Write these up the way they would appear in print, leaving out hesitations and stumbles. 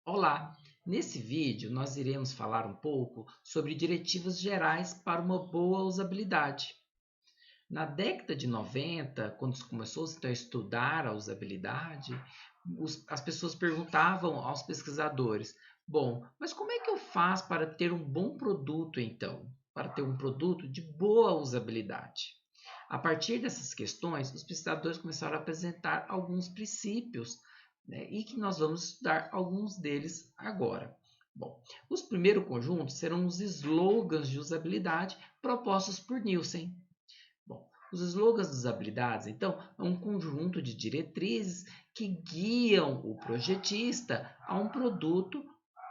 Olá! Nesse vídeo nós iremos falar um pouco sobre diretivas gerais para uma boa usabilidade. Na década de 90, quando se começou então, a estudar a usabilidade, as pessoas perguntavam aos pesquisadores: bom, mas como é que eu faço para ter um bom produto então? Para ter um produto de boa usabilidade? A partir dessas questões, os pesquisadores começaram a apresentar alguns princípios, né, e que nós vamos estudar alguns deles agora. Bom, os primeiros conjuntos serão os slogans de usabilidade propostos por Nielsen. Bom, os slogans de usabilidade, então, é um conjunto de diretrizes que guiam o projetista a um produto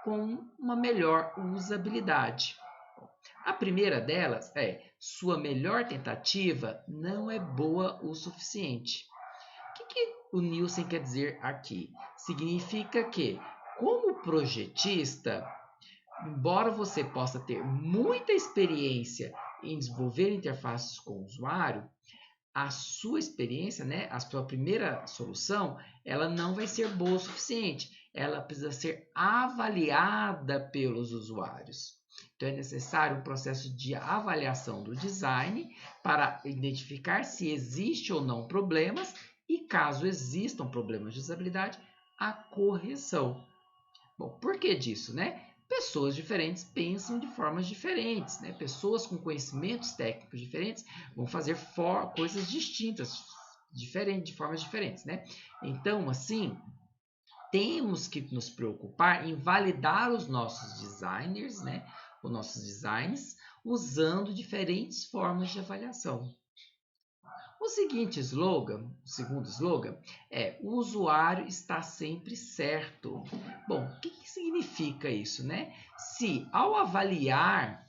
com uma melhor usabilidade. A primeira delas é: sua melhor tentativa não é boa o suficiente. O que o Nielsen quer dizer aqui? Significa que, como projetista, embora você possa ter muita experiência em desenvolver interfaces com o usuário, a sua experiência, né, a sua primeira solução, ela não vai ser boa o suficiente. Ela precisa ser avaliada pelos usuários. Então é necessário um processo de avaliação do design para identificar se existe ou não problemas e, caso existam problemas de usabilidade, a correção. Bom, por que disso, né? Pessoas diferentes pensam de formas diferentes, né? Pessoas com conhecimentos técnicos diferentes vão fazer coisas distintas, de formas diferentes, né? Então, assim, temos que nos preocupar em validar os nossos designers, né? Os nossos designs, usando diferentes formas de avaliação. O segundo slogan é: o usuário está sempre certo. Bom, o que significa isso, né? Se ao avaliar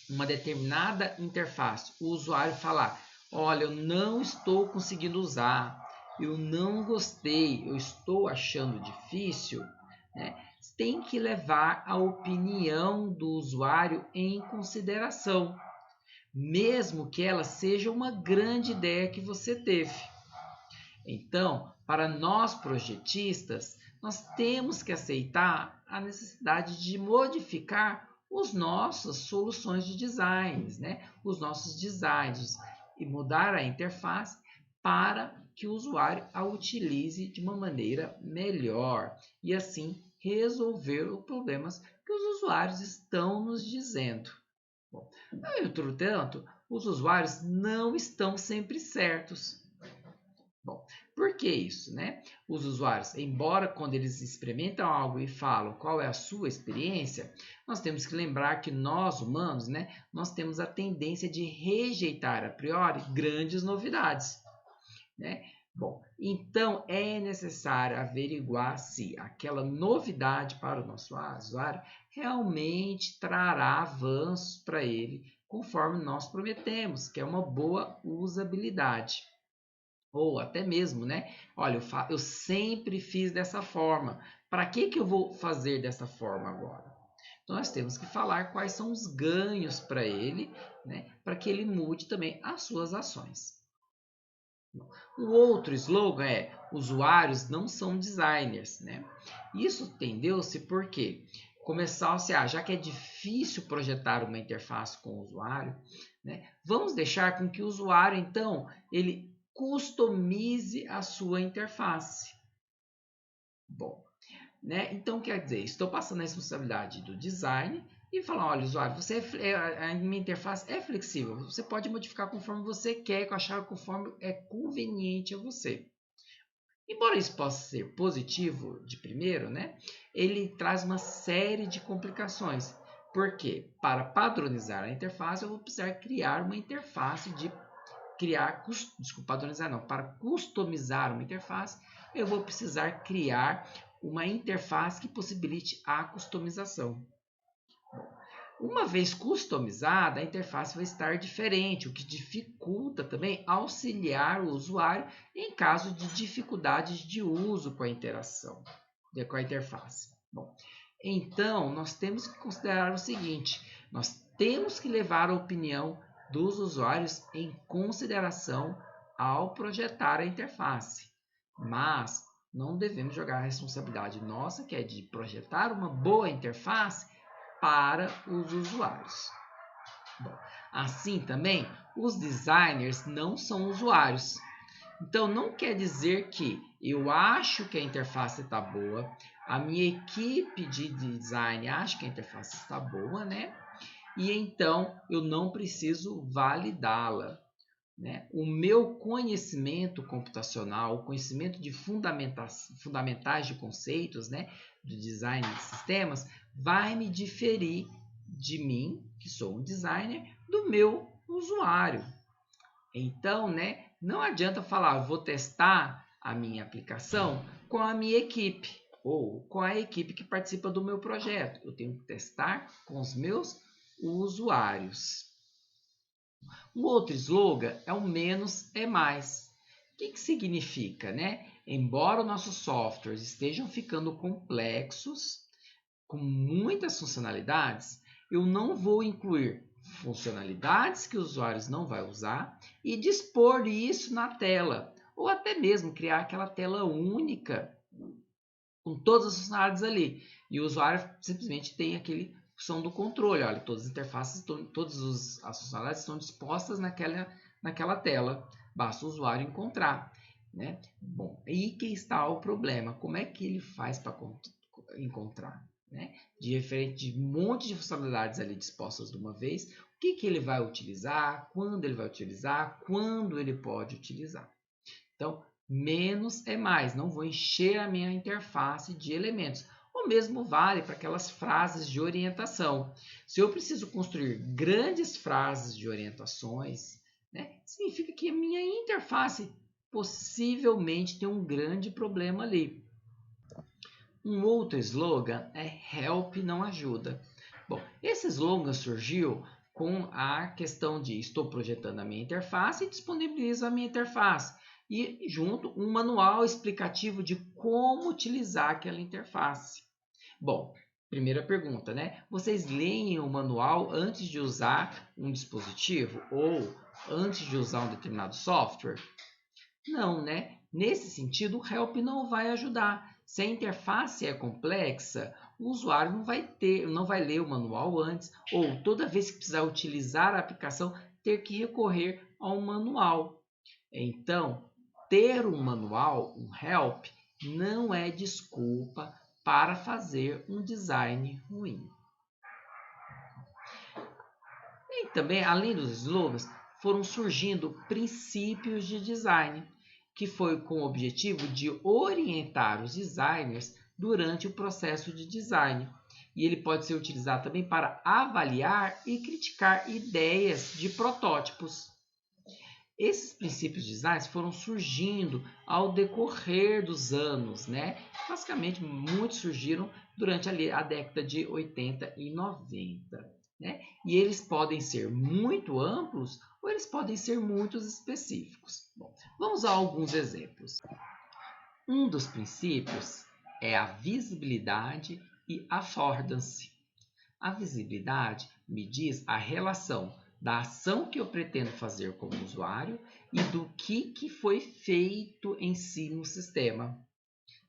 uma determinada interface, o usuário falar: olha, eu não estou conseguindo usar, eu não gostei, eu estou achando difícil, né? Tem que levar a opinião do usuário em consideração, mesmo que ela seja uma grande ideia que você teve. Então, para nós projetistas, nós temos que aceitar a necessidade de modificar as nossas soluções de designs, né? Os nossos designs, e mudar a interface para que o usuário a utilize de uma maneira melhor e assim resolver os problemas que os usuários estão nos dizendo. Bom, entretanto, os usuários não estão sempre certos. Bom, por que isso, né? Os usuários, embora quando eles experimentam algo e falam qual é a sua experiência, nós temos que lembrar que nós, humanos, né, nós temos a tendência de rejeitar a priori grandes novidades, né? Bom, então é necessário averiguar se aquela novidade para o nosso usuário realmente trará avanços para ele, conforme nós prometemos, que é uma boa usabilidade. Ou até mesmo, né? Olha, eu sempre fiz dessa forma. Para que eu vou fazer dessa forma agora? Então, nós temos que falar quais são os ganhos para ele, né? Para que ele mude também as suas ações. O outro slogan é: usuários não são designers, né? Isso entendeu-se porque começou-se já que é difícil projetar uma interface com o usuário, né? Vamos deixar com que o usuário, então, ele customize a sua interface. Bom, né? Então, quer dizer, estou passando a responsabilidade do design e falar: olha, usuário, a minha interface é flexível, você pode modificar conforme você quer, achar conforme é conveniente a você. Embora isso possa ser positivo de primeiro, né? Ele traz uma série de complicações. Porque para padronizar a interface, eu vou precisar criar uma interface de desculpa, padronizar não, para customizar uma interface, eu vou precisar criar uma interface que possibilite a customização. Uma vez customizada, a interface vai estar diferente, o que dificulta também auxiliar o usuário em caso de dificuldades de uso com a interação, com a interface. Bom, então, nós temos que considerar o seguinte: nós temos que levar a opinião dos usuários em consideração ao projetar a interface, mas não devemos jogar a responsabilidade nossa, que é de projetar uma boa interface para os usuários. Bom, assim também, os designers não são usuários. Então, não quer dizer que eu acho que a interface está boa, a minha equipe de design acha que a interface está boa, né? E então eu não preciso validá-la, né? O meu conhecimento computacional, o conhecimento de fundamentais de conceitos, né, do design de sistemas, vai me diferir de mim, que sou um designer, do meu usuário. Então, né, não adianta falar, vou testar a minha aplicação com a minha equipe ou com a equipe que participa do meu projeto. Eu tenho que testar com os meus usuários. Um outro slogan é o menos é mais. O que significa, né? Embora os nossos softwares estejam ficando complexos, com muitas funcionalidades, eu não vou incluir funcionalidades que os usuários não vão usar e dispor isso na tela, ou até mesmo criar aquela tela única com todas as funcionalidades ali. E o usuário simplesmente tem aquele opção do controle. Olha, todas as interfaces, todas as funcionalidades estão dispostas naquela tela. Basta o usuário encontrar, né? Bom, aí que está o problema. Como é que ele faz para encontrar? Né? De um monte de funcionalidades ali dispostas de uma vez, o que ele vai utilizar, quando ele vai utilizar, quando ele pode utilizar. Então, menos é mais, não vou encher a minha interface de elementos. O mesmo vale para aquelas frases de orientação. Se eu preciso construir grandes frases de orientações, né, significa que a minha interface possivelmente tem um grande problema ali. Um outro slogan é Help não ajuda. Bom, esse slogan surgiu com a questão de estou projetando a minha interface e disponibilizo a minha interface. E junto um manual explicativo de como utilizar aquela interface. Bom, primeira pergunta, né? Vocês leem o manual antes de usar um dispositivo ou antes de usar um determinado software? Não, né? Nesse sentido, o help não vai ajudar. Se a interface é complexa, o usuário não vai ler o manual antes, ou toda vez que precisar utilizar a aplicação, ter que recorrer ao manual. Então, ter um manual, um help, não é desculpa para fazer um design ruim. E também, além dos slogans, foram surgindo princípios de design, que foi com o objetivo de orientar os designers durante o processo de design. E ele pode ser utilizado também para avaliar e criticar ideias de protótipos. Esses princípios de design foram surgindo ao decorrer dos anos, né? Basicamente, muitos surgiram durante a década de 80 e 90. Né? E eles podem ser muito amplos ou eles podem ser muito específicos. Bom, vamos a alguns exemplos. Um dos princípios é a visibilidade e affordance. A visibilidade me diz a relação da ação que eu pretendo fazer como usuário e do que foi feito em si no sistema.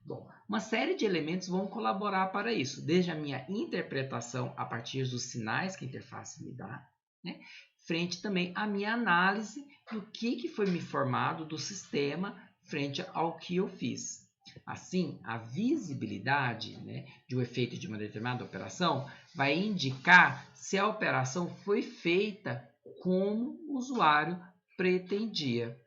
Bom, uma série de elementos vão colaborar para isso, desde a minha interpretação a partir dos sinais que a interface me dá, né? Frente também à minha análise do que foi me formado do sistema frente ao que eu fiz. Assim, a visibilidade, né, de um efeito de uma determinada operação vai indicar se a operação foi feita como o usuário pretendia.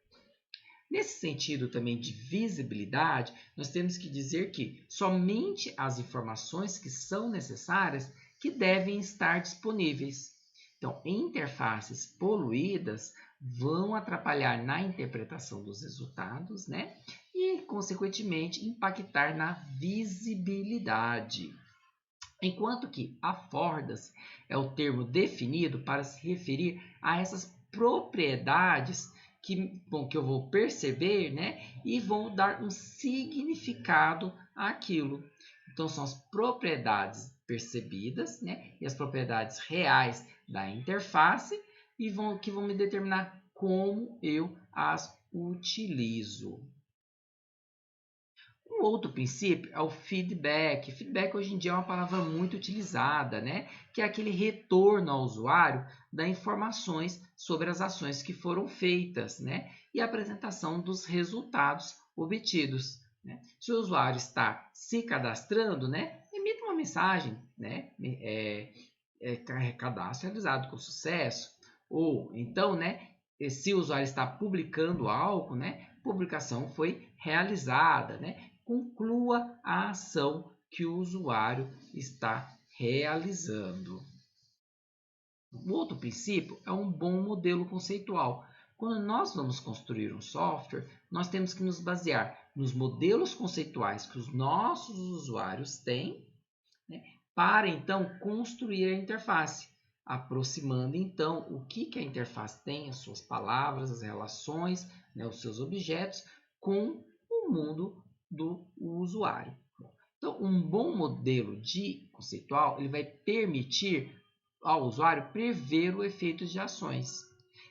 Nesse sentido também de visibilidade, nós temos que dizer que somente as informações que são necessárias que devem estar disponíveis. Então, interfaces poluídas vão atrapalhar na interpretação dos resultados, né? E, consequentemente, impactar na visibilidade. Enquanto que affordance é o termo definido para se referir a essas propriedades que eu vou perceber, né, e vão dar um significado àquilo. Então, são as propriedades percebidas, né, e as propriedades reais da interface que vão me determinar como eu as utilizo. Um Um outro princípio é o feedback. Feedback hoje em dia é uma palavra muito utilizada, né? Que é aquele retorno ao usuário das informações sobre as ações que foram feitas, né? E a apresentação dos resultados obtidos. Né? Se o usuário está se cadastrando, né? Emita uma mensagem, né? Cadastro realizado com sucesso. Ou então, né? Se o usuário está publicando algo, né? Publicação foi realizada, né? Conclua a ação que o usuário está realizando. O outro princípio é um bom modelo conceitual. Quando nós vamos construir um software, nós temos que nos basear nos modelos conceituais que os nossos usuários têm, né, para então construir a interface, aproximando então o que a interface tem, as suas palavras, as relações, né, os seus objetos, com o mundo do usuário. Então, um bom modelo de conceitual ele vai permitir ao usuário prever o efeito de ações.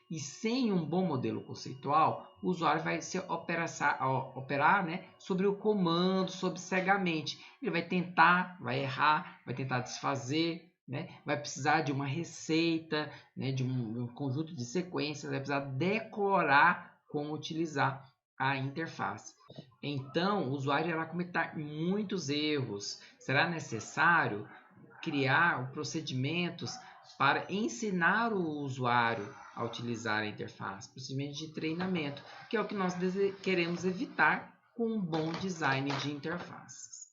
E sem um bom modelo conceitual, o usuário vai se operar, né, sobre o comando, sobre cegamente. Ele vai tentar, vai errar, vai tentar desfazer, né, vai precisar de uma receita, né, de um conjunto de sequências, vai precisar decorar como utilizar a interface. Então, o usuário irá cometer muitos erros. Será necessário criar procedimentos para ensinar o usuário a utilizar a interface, procedimentos de treinamento, que é o que nós queremos evitar com um bom design de interfaces.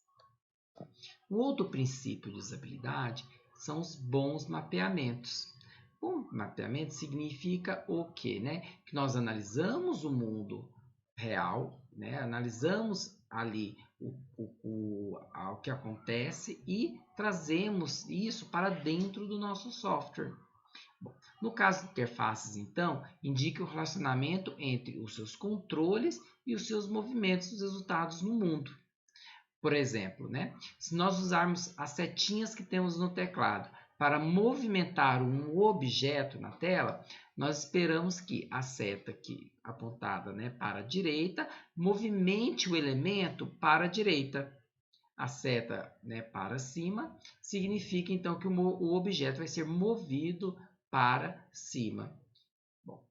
Um outro princípio de usabilidade são os bons mapeamentos. Bom mapeamento significa o quê? Né? Que nós analisamos o mundo real, né? Analisamos ali o que acontece e trazemos isso para dentro do nosso software. Bom, no caso de interfaces, então, indique o relacionamento entre os seus controles e os seus movimentos dos resultados no mundo. Por exemplo, né? Se nós usarmos as setinhas que temos no teclado para movimentar um objeto na tela, nós esperamos que a seta aqui apontada, né, para a direita movimente o elemento para a direita. A seta, né, para cima significa então que o objeto vai ser movido para cima. Bom,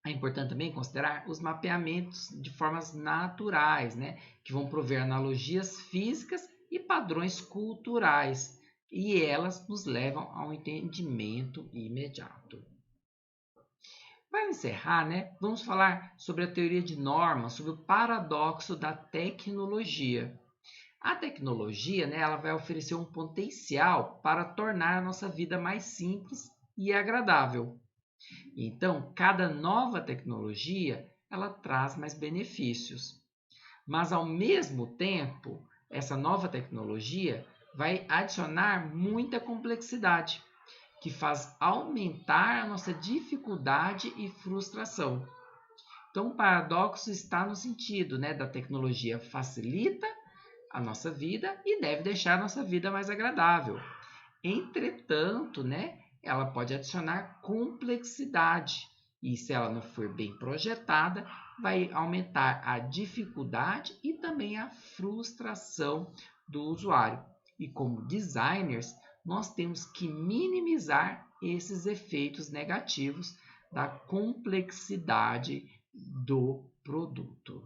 é importante também considerar os mapeamentos de formas naturais, né, que vão prover analogias físicas e padrões culturais, e elas nos levam ao entendimento imediato. Para encerrar, né, vamos falar sobre a teoria de normas, sobre o paradoxo da tecnologia. A tecnologia, né, ela vai oferecer um potencial para tornar a nossa vida mais simples e agradável. Então, cada nova tecnologia, ela traz mais benefícios. Mas, ao mesmo tempo, essa nova tecnologia vai adicionar muita complexidade, que faz aumentar a nossa dificuldade e frustração. Então, o paradoxo está no sentido, né, da tecnologia facilita a nossa vida e deve deixar a nossa vida mais agradável. Entretanto, né, ela pode adicionar complexidade e, se ela não for bem projetada, vai aumentar a dificuldade e também a frustração do usuário. E como designers, nós temos que minimizar esses efeitos negativos da complexidade do produto.